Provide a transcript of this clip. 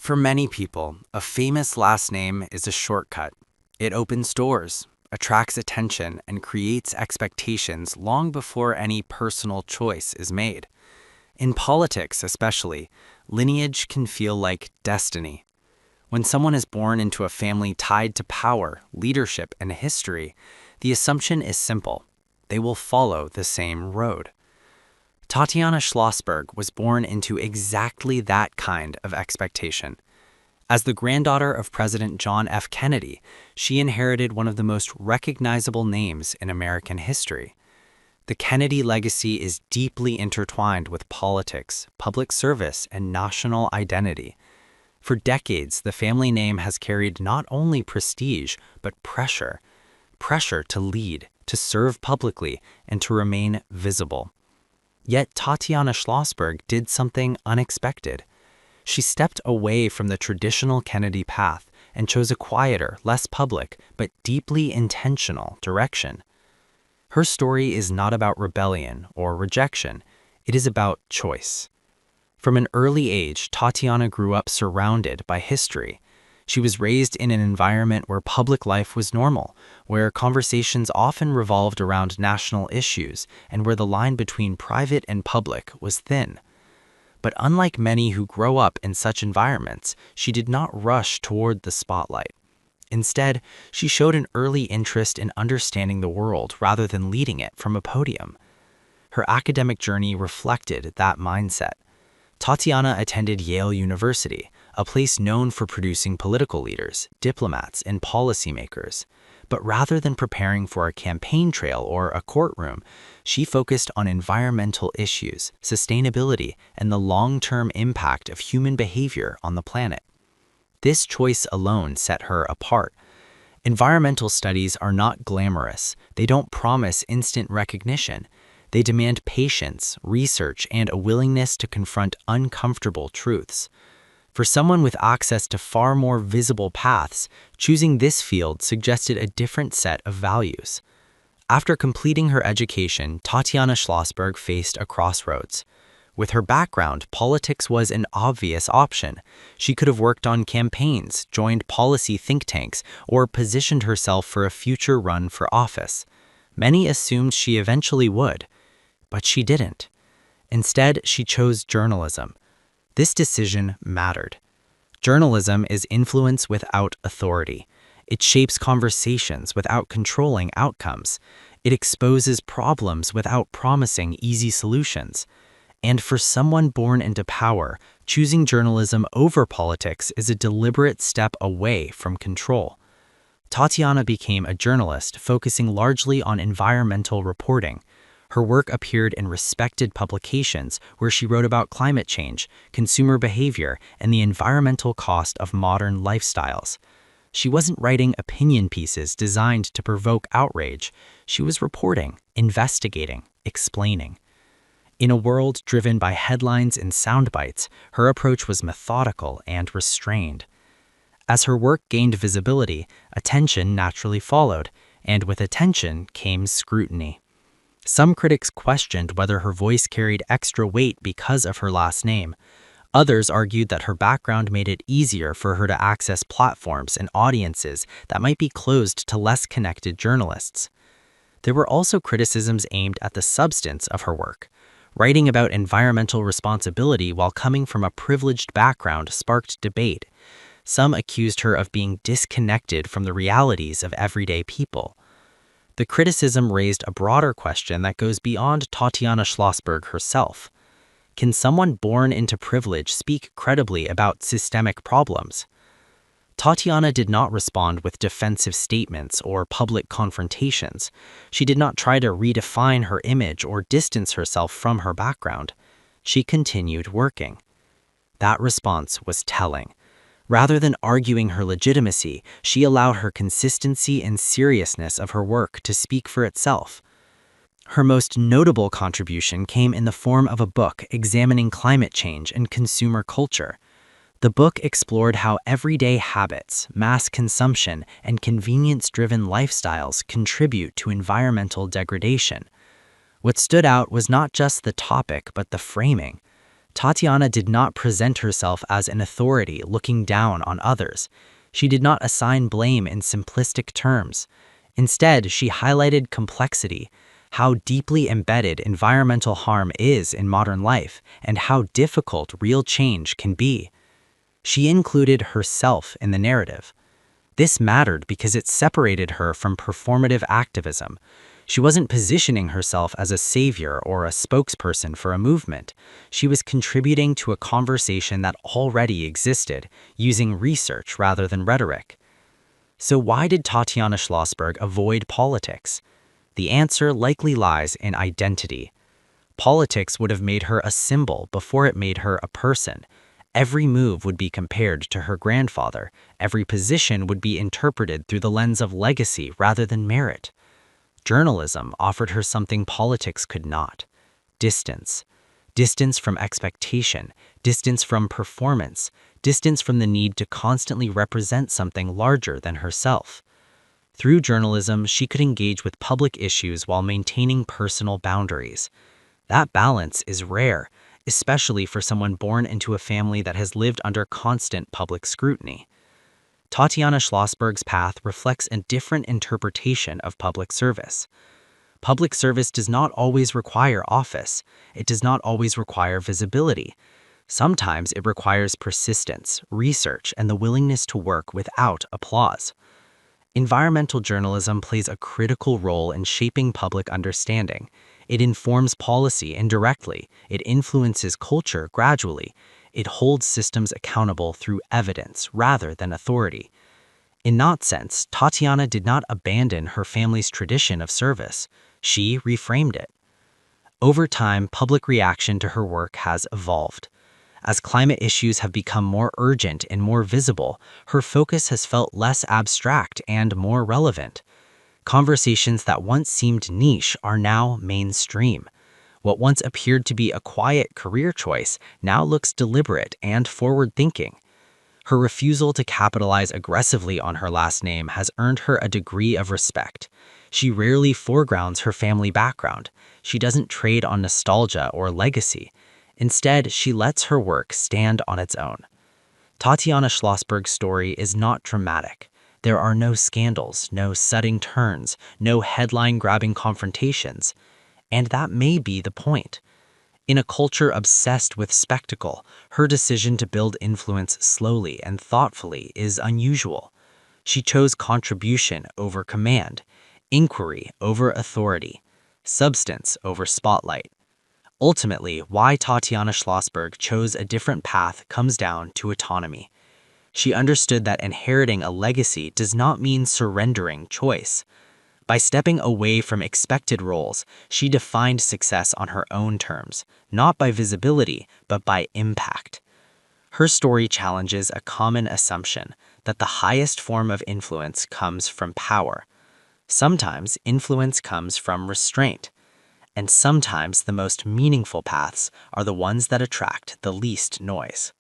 For many people, a famous last name is a shortcut. It opens doors, attracts attention, and creates expectations long before any personal choice is made. In politics, especially, lineage can feel like destiny. When someone is born into a family tied to power, leadership, and history, the assumption is simple: they will follow the same road. Tatiana Schlossberg was born into exactly that kind of expectation. As the granddaughter of President John F. Kennedy, she inherited one of the most recognizable names in American history. The Kennedy legacy is deeply intertwined with politics, public service, and national identity. For decades, the family name has carried not only prestige, but pressure. Pressure to lead, to serve publicly, and to remain visible. Yet Tatiana Schlossberg did something unexpected. She stepped away from the traditional Kennedy path and chose a quieter, less public, but deeply intentional direction. Her story is not about rebellion or rejection. It is about choice. From an early age, Tatiana grew up surrounded by history. She was raised in an environment where public life was normal, where conversations often revolved around national issues, and where the line between private and public was thin. But unlike many who grow up in such environments, she did not rush toward the spotlight. Instead, she showed an early interest in understanding the world rather than leading it from a podium. Her academic journey reflected that mindset. Tatiana attended Yale University, a place known for producing political leaders, diplomats, and policymakers. But rather than preparing for a campaign trail or a courtroom, she focused on environmental issues, sustainability, and the long-term impact of human behavior on the planet. This choice alone set her apart. Environmental studies are not glamorous. They don't promise instant recognition. They demand patience, research, and a willingness to confront uncomfortable truths. For someone with access to far more visible paths, choosing this field suggested a different set of values. After completing her education, Tatiana Schlossberg faced a crossroads. With her background, politics was an obvious option. She could have worked on campaigns, joined policy think tanks, or positioned herself for a future run for office. Many assumed she eventually would, but she didn't. Instead, she chose journalism. This decision mattered. Journalism is influence without authority. It shapes conversations without controlling outcomes. It exposes problems without promising easy solutions. And for someone born into power, choosing journalism over politics is a deliberate step away from control. Tatiana became a journalist focusing largely on environmental reporting. Her work appeared in respected publications where she wrote about climate change, consumer behavior, and the environmental cost of modern lifestyles. She wasn't writing opinion pieces designed to provoke outrage. She was reporting, investigating, explaining. In a world driven by headlines and sound bites, her approach was methodical and restrained. As her work gained visibility, attention naturally followed, and with attention came scrutiny. Some critics questioned whether her voice carried extra weight because of her last name. Others argued that her background made it easier for her to access platforms and audiences that might be closed to less connected journalists. There were also criticisms aimed at the substance of her work. Writing about environmental responsibility while coming from a privileged background sparked debate. Some accused her of being disconnected from the realities of everyday people. The criticism raised a broader question that goes beyond Tatiana Schlossberg herself. Can someone born into privilege speak credibly about systemic problems? Tatiana did not respond with defensive statements or public confrontations. She did not try to redefine her image or distance herself from her background. She continued working. That response was telling. Rather than arguing her legitimacy, she allowed her consistency and seriousness of her work to speak for itself. Her most notable contribution came in the form of a book examining climate change and consumer culture. The book explored how everyday habits, mass consumption, and convenience-driven lifestyles contribute to environmental degradation. What stood out was not just the topic, but the framing. Tatiana did not present herself as an authority looking down on others. She did not assign blame in simplistic terms. Instead, she highlighted complexity, how deeply embedded environmental harm is in modern life, and how difficult real change can be. She included herself in the narrative. This mattered because it separated her from performative activism. She wasn't positioning herself as a savior or a spokesperson for a movement. She was contributing to a conversation that already existed, using research rather than rhetoric. So why did Tatiana Schlossberg avoid politics? The answer likely lies in identity. Politics would have made her a symbol before it made her a person. Every move would be compared to her grandfather. Every position would be interpreted through the lens of legacy rather than merit. Journalism offered her something politics could not: distance. Distance from expectation, distance from performance, distance from the need to constantly represent something larger than herself. Through journalism, she could engage with public issues while maintaining personal boundaries. That balance is rare, especially for someone born into a family that has lived under constant public scrutiny. Tatiana Schlossberg's path reflects a different interpretation of public service. Public service does not always require office. It does not always require visibility. Sometimes it requires persistence, research, and the willingness to work without applause. Environmental journalism plays a critical role in shaping public understanding. It informs policy indirectly. It influences culture gradually. It holds systems accountable through evidence rather than authority. In that sense, Tatiana did not abandon her family's tradition of service. She reframed it. Over time, public reaction to her work has evolved. As climate issues have become more urgent and more visible, her focus has felt less abstract and more relevant. Conversations that once seemed niche are now mainstream. What once appeared to be a quiet career choice now looks deliberate and forward-thinking. Her refusal to capitalize aggressively on her last name has earned her a degree of respect. She rarely foregrounds her family background. She doesn't trade on nostalgia or legacy. Instead, she lets her work stand on its own. Tatiana Schlossberg's story is not dramatic. There are no scandals, no sudden turns, no headline-grabbing confrontations. And that may be the point. In a culture obsessed with spectacle, her decision to build influence slowly and thoughtfully is unusual. She chose contribution over command, inquiry over authority, substance over spotlight. Ultimately, why Tatiana Schlossberg chose a different path comes down to autonomy. She understood that inheriting a legacy does not mean surrendering choice. By stepping away from expected roles, she defined success on her own terms, not by visibility, but by impact. Her story challenges a common assumption that the highest form of influence comes from power. Sometimes influence comes from restraint, and sometimes the most meaningful paths are the ones that attract the least noise.